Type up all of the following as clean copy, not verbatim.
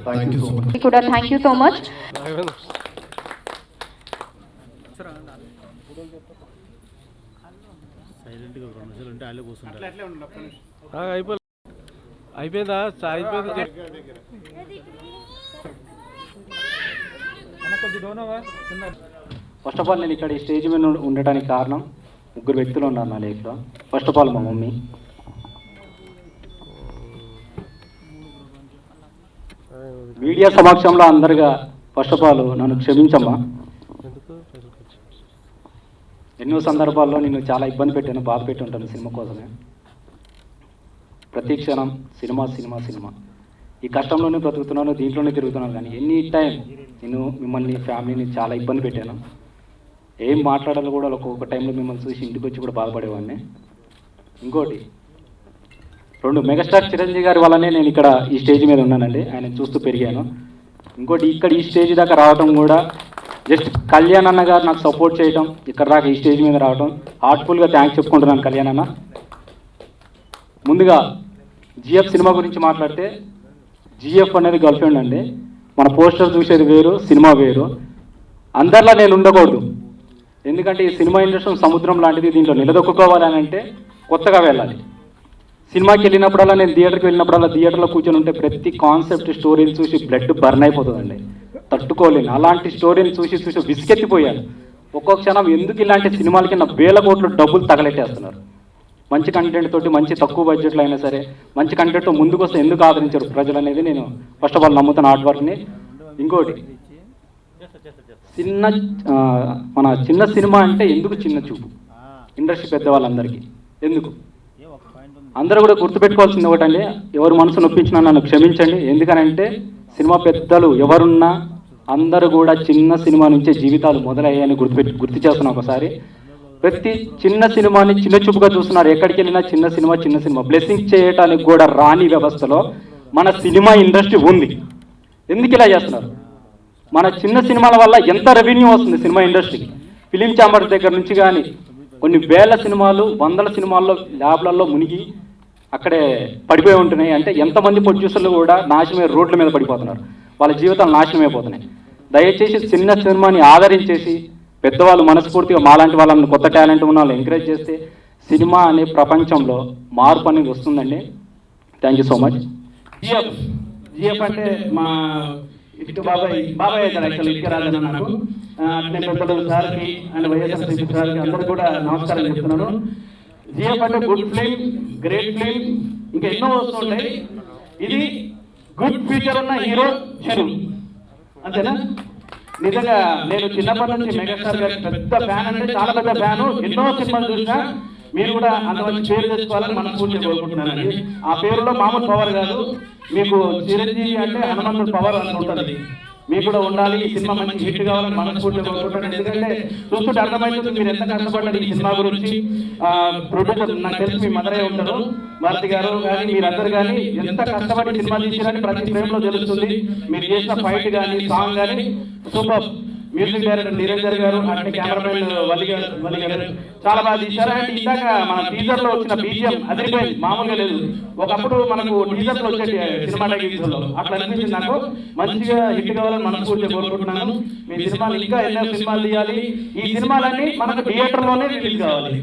Thank you so much. అయిపోయిందా? అయిపోయింది. First of all నేను ఇక్కడ ఈ స్టేజ్ మీద ఉండడానికి కారణం ముగ్గురు వ్యక్తులు ఉన్నారు నా లైఫ్లో. ఫస్ట్ ఆఫ్ ఆల్ మా మమ్మీ, మీడియా సమక్షంలో అందరుగా ఫస్ట్ ఆఫ్ ఆల్ నన్ను క్షమించమ్మా. ఎన్నో సందర్భాల్లో నేను చాలా ఇబ్బంది పెట్టాను, బాధ పెట్టి ఉంటాను సినిమా కోసమే. ప్రతి క్షణం సినిమా సినిమా సినిమా ఈ కష్టంలోనే బ్రతుకుతున్నాను, దీంట్లోనే తిరుగుతున్నాను. కానీ ఎనీ టైం నేను మిమ్మల్ని ఫ్యామిలీని చాలా ఇబ్బంది పెట్టాను. ఏం మాట్లాడాలో కూడా ఒక్కొక్క టైంలో మిమ్మల్ని చూసి ఇంటికి వచ్చి కూడా బాధపడేవాడిని. ఇంకోటి, 2 మెగాస్టార్ చిరంజీవి గారి వల్లనే నేను ఇక్కడ ఈ స్టేజ్ మీద ఉన్నానండి, ఆయన చూస్తూ పెరిగాను. ఇంకోటి, ఇక్కడ ఈ స్టేజ్ దాకా రావడం కూడా జస్ట్ కళ్యాణ్ అన్న గారు నాకు సపోర్ట్ చేయడం, ఇక్కడ దాకా ఈ స్టేజ్ మీద రావడం హార్ట్ఫుల్గా థ్యాంక్స్ చెప్పుకుంటున్నాను కళ్యాణ్ అన్న. ముందుగా జిఎఫ్ సినిమా గురించి మాట్లాడితే, జిఎఫ్ అనేది గర్ల్ ఫ్రెండ్ అండి. మన పోస్టర్ చూసేది వేరు, సినిమా వేరు. అందరిలా నేను ఉండకూడదు, ఎందుకంటే ఈ సినిమా ఇండస్ట్రీ సముద్రం లాంటిది. దీంట్లో నిలదొక్కుకోవాలని అంటే కొత్తగా వెళ్ళాలి. సినిమాకి వెళ్ళినప్పుడల్లా, నేను థియేటర్కి వెళ్ళినప్పుడల్లా థియేటర్లో కూర్చొని ఉంటే ప్రతి కాన్సెప్ట్ స్టోరీని చూసి బ్లడ్ బర్న్ అయిపోతుందండి, తట్టుకోలేను. అలాంటి స్టోరీని చూసి చూసి విసిగెత్తిపోయాను. ఒక్కొక్క క్షణం ఎందుకు ఇలాంటి సినిమాలకి నా వేల కోట్లు డబ్బులు తగలెట్టేస్తున్నారు. మంచి కంటెంట్ తోటి, మంచి తక్కువ బడ్జెట్లో అయినా సరే మంచి కంటెంట్తో ముందుకు వస్తే ఎందుకు ఆదరించారు ప్రజలు అనేది నేను ఫస్ట్ ఆఫ్ ఆల్ నమ్ముతాను ఆర్ట్ వర్క్ని. ఇంకోటి, మన చిన్న సినిమా అంటే ఎందుకు చిన్న చూపు ఇండస్ట్రీ పెద్దవాళ్ళందరికీ ఎందుకు? అందరూ కూడా గుర్తుపెట్టుకోవాల్సింది ఒకటండి, ఎవరు మనసు నొప్పించినా నన్ను క్షమించండి. ఎందుకనంటే సినిమా పెద్దలు ఎవరున్నా అందరూ కూడా చిన్న సినిమా నుంచే జీవితాలు మొదలయ్యాయని గుర్తు చేస్తున్నాం ఒకసారి. ప్రతి చిన్న సినిమాని చిన్న చూపుగా చూస్తున్నారు. ఎక్కడికి వెళ్ళినా చిన్న సినిమా చిన్న సినిమా. బ్లెస్సింగ్ చేయడానికి కూడా రాని వ్యవస్థలో మన సినిమా ఇండస్ట్రీ ఉంది. ఎందుకు ఇలా చేస్తున్నారు? మన చిన్న సినిమాల వల్ల ఎంత రెవెన్యూ వస్తుంది సినిమా ఇండస్ట్రీకి. ఫిలిం ఛాంబర్స్ దగ్గర నుంచి కానీ కొన్ని వేల సినిమాలు, వందల సినిమాల్లో ల్యాబ్లలో మునిగి అక్కడే పడిపోయి ఉంటున్నాయి. అంటే ఎంతమంది ప్రొడ్యూసర్లు కూడా నాశనమే, రోడ్ల మీద పడిపోతున్నారు, వాళ్ళ జీవితాలు నాశనం అయిపోతున్నాయి. దయచేసి చిన్న సినిమాని ఆదరించేసి పెద్దవాళ్ళు మనస్ఫూర్తిగా మాలాంటి వాళ్ళని, కొత్త టాలెంట్ ఉన్న వాళ్ళు ఎంకరేజ్ చేస్తే సినిమా అనే ప్రపంచంలో మార్పు అనేది వస్తుందండి. Thank you so much. GF అంటే మా ఇటు బాబాయ్ అవుతారు యాక్చువల్ ఇటుక రాజన్న నాకు. నేను పెద్దలు సార్కి అండ్ వైఎస్ఆర్సీపీ సార్కి అందరూ కూడా నమస్కారం చెప్తున్నాను. జిఎఫ్ అంటే గుడ్ ఫిల్మ్, గ్రేట్ ఫిల్మ్, ఇంకా ఎన్నో వస్తుంటాయి. ఇది గుడ్ ఫ్యూచర్ ఉన్న హీరో చిరు, అంతేనా? నిజంగా నేను చిన్నప్పటి నుంచి మెగాస్టార్ గారి పెద్ద ఫ్యాన్, అంటే చాలా పెద్ద ఫ్యాను. ఎన్నో సినిమాలు చూసినా మీరు కూడా అంత మంచి పేరు తెచ్చుకోవాలని మనస్ఫూర్తిగా కోరుకుంటున్నానండి. ఆ పేరులో మామూలు పవర్ కాదు, మీకు చిరంజీవి అంటే హనుమంతుడు పవర్ అని ఉంటుంది. మీకు కూడా ఉండాలి. ఈ సినిమా మంచి హిట్ కావాలని మనస్ఫూర్తిగా కోరుకుంటున్నాను. ఎందుకంటే చూస్తుంటే అర్థమవుతుంది మీరు ఎంత కష్టపడ్డారు ఈ సినిమా గురించి. ప్రొడ్యూసర్ నాకు తెలిసి మీ మదరే ఉంటారు, భారతి గారు కానీ మీరందరూ కానీ ఎంత కష్టపడి సినిమా తీసారని ప్రతి ఫ్రేమ్లో తెలుస్తుంది. మీరు చేసిన ఫైట్ కానీ, సాంగ్ కానీ సూపర్. మ్యూజిక్ డైరెక్టర్ నిరంజన్ గారు, అంటే కెమెరామెన్ వలి గారు చాలా బాగా తీశారు. అండ్ ఇందాక మన టీజర్లో వచ్చిన బీజిఎం అదిరిపోయింది, మామూలుగా లేదు. ఒకప్పుడు మనకు టీజర్లో వచ్చేది సినిమాటోగ్రఫీలో అట్లా అనిపించింది నాకు. మంచిగా హిట్ కావాలని మనస్ఫూర్తిగా కోరుకుంటున్నాను. మీ సినిమాలు ఇంకా ఎన్నో సినిమాలు తీయాలి. ఈ సినిమాలన్నీ మనకు థియేటర్లోనే రిలీజ్ కావాలి,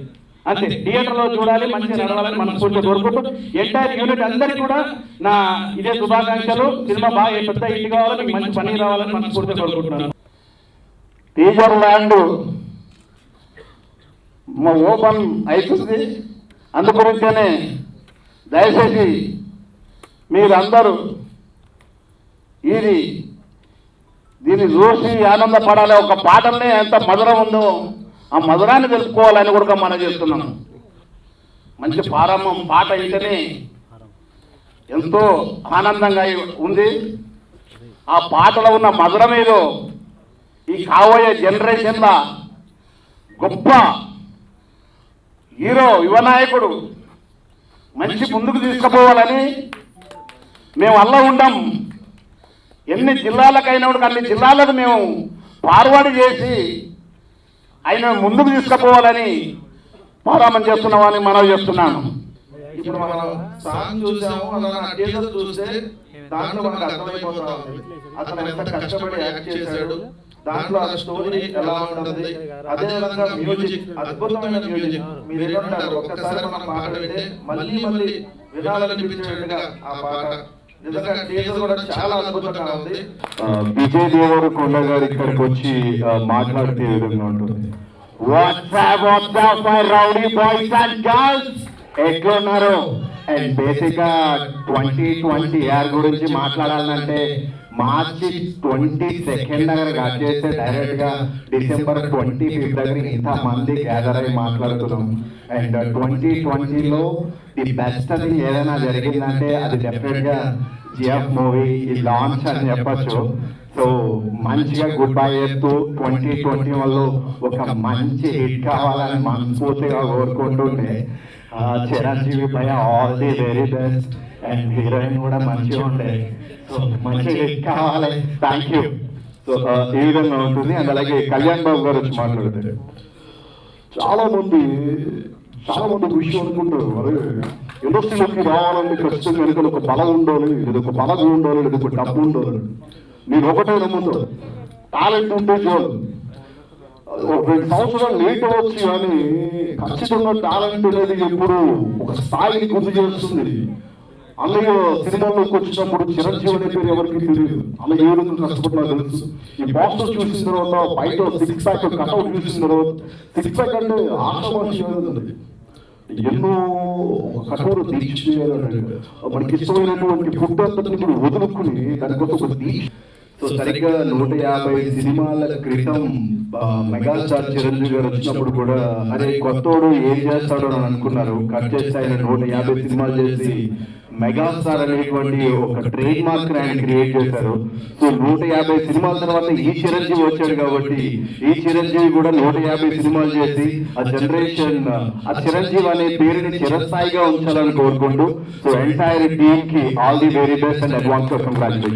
అంతే. థియేటర్లో చూడాలి, మంచిగా నడవాలని మనస్ఫూర్తిగా కోరుకుంటూ ఎంటైర్ యూనిట్ అందరికీ కూడా నా ఇదే శుభాకాంక్షలు. సినిమా బాగా పెద్ద హిట్ కావాలని, మీకు మంచి పని రావాలని మనస్ఫూర్తిగా కోరుకుంటున్నాను. టీజర్ ల్యాండ్ ఓపెన్ అవుతుంది, అందుగురించనే దయచేసి మీరందరూ దీన్ని చూసి ఆనందపడాలి. ఒక పాటల్ని ఎంత మధురం ఉందో ఆ మధురాన్ని తెలుసుకోవాలని కూడా మనం చేస్తున్నాం. మంచి ప్రారంభం పాట అయితేనే ఎంతో ఆనందంగా ఉంది. ఆ పాటలో ఉన్న మధురం ఏదో ఈ కాబోయే జనరేషన్ల గొప్ప హీరో, యువనాయకుడు మంచి ముందుకు తీసుకుపోవాలని మేము అల్ల ఉండం. ఎన్ని జిల్లాలకైనా అన్ని జిల్లాలకు మేము ఫార్వర్డ్ చేసి ఆయన ముందుకు తీసుకుపోవాలని పోరాటం చేస్తున్నామని మనవి చేస్తున్నాను. ఇప్పుడు మనం సాంగ్ చూసాము, అలా టీజర్ చూస్తే దాంట్లో మనకు అర్థమైపోతా ఉంది అతను ఎంత కష్టపడి యాక్ట్ చేశాడు, దాంట్లో ఆ స్టోరీ ఎలా ఉంటుంది, అదే విధంగా మ్యూజిక్, అద్భుతమైన మ్యూజిక్. మీరు ఏమంటారు, ఒక్కసారి మనం పాట వింటే మళ్ళీ మళ్ళీ వినాలనిపించేట్టుగా ఆ పాట. నిజంగా టీజర్ కూడా చాలా అద్భుతంగా ఉంది. విజయ్ దేవరకొండ గారు ఇక్కడికి వచ్చి మాట్లాడితే ఏ విధంగా ఉంటుంది? WhatsApp my rowdy boys and girls, ఎట్లున్నారు? అండ్ బేసిక్ గా 2020 ఇయర్ గురించి మాట్లాడాలంటే మార్చి 22 దగ్గర కట్ చేస్తే డైరెక్ట్ గా డిసెంబర్ 25 దగ్గర ఇంత మంది గ్యాదర్ అయ్యి మాట్లాడుతున్నాం. అండ్ 2020లో ది బెస్ట్ థింగ్ ఏదైనా జరిగిందంటే అది డెఫినెట్ గా జిఎఫ్ మూవీ ఈ లాంచ్ అని చెప్పచ్చు. సో మంచిగా గుడ్ బై చెప్తూ 2021లో ఒక మంచి హిట్ కావాలని మనస్ఫూర్తిగా కోరుకుంటుండే. చిరంజీవి పై all the very best. And heroine కూడా మంచిగా ఉండే. సో మంచి హిట్ కావాలి. Thank you. సో ఈ విధంగా ఉంటుంది. అండ్ అలాగే కళ్యాణ్ బాబు గారు వచ్చి మాట్లాడతారు. చాలా మంది విషయం అనుకుంటారు, అరే ఇండస్ట్రీలోకి రావాలంటే ఖచ్చితంగా వెనుక ఒక బలం ఉండాలి, లేదా ఒక బలం ఉండాలి, లేదా ఒక డబ్బు ఉండాలి. మీరు ఒకటే నమ్ముతారు, టాలెంట్ ఉంటే చాలు. ఒక 2 సంవత్సరాలు లేట్ అవ్వచ్చు కానీ ఖచ్చితంగా టాలెంట్ అనేది ఎప్పుడు ఒక స్థాయిని గుర్తు చేస్తుంది. అన్నయ్య సినిమాలోకి వచ్చినప్పుడు చిరంజీవి అనే పేరు ఎవరికి తెలియదు. అన్నయ్య ఏ విధంగా కష్టపడినా తెలుసు. ఈ పోస్టర్ చూసిన తర్వాత, బయట 6 ప్యాక్ కట్అవుట్ చూసిన తర్వాత, 6 ప్యాక్ అంటే ఆశామాషి ఉంది. ఎన్నో కఠోర దీక్ష చేయాలంటే మనకి ఇష్టమైనటువంటి ఫుడ్ అంతటిని కూడా వదులుకుని దానికోసం ఒక దీక్ష. సో సరిగ్గా 150 సినిమాల క్రితం మెగాస్టార్ చిరంజీవి గారు వచ్చినప్పుడు కూడా అరే కొత్తోడు ఏం చేస్తాడో అని అనుకున్నారు. కట్ చేస్తే ఆయన 150 సినిమాలు చేసి మెగాస్టార్ అనేటువంటి ఒక ట్రేడ్ మార్క్ ఆయన క్రియేట్ చేశారు. సో 150 సినిమాల తర్వాత ఈ చిరంజీవి వచ్చాడు కాబట్టి ఈ చిరంజీవి కూడా 150 సినిమాలు చేసి ఆ జనరేషన్ ఆ చిరంజీవి అనే పేరుని చిరస్థాయిగా ఉంచాలని కోరుకుంటూ సో ఎంటైర్ టీమ్ కి all the very best and advance congratulation.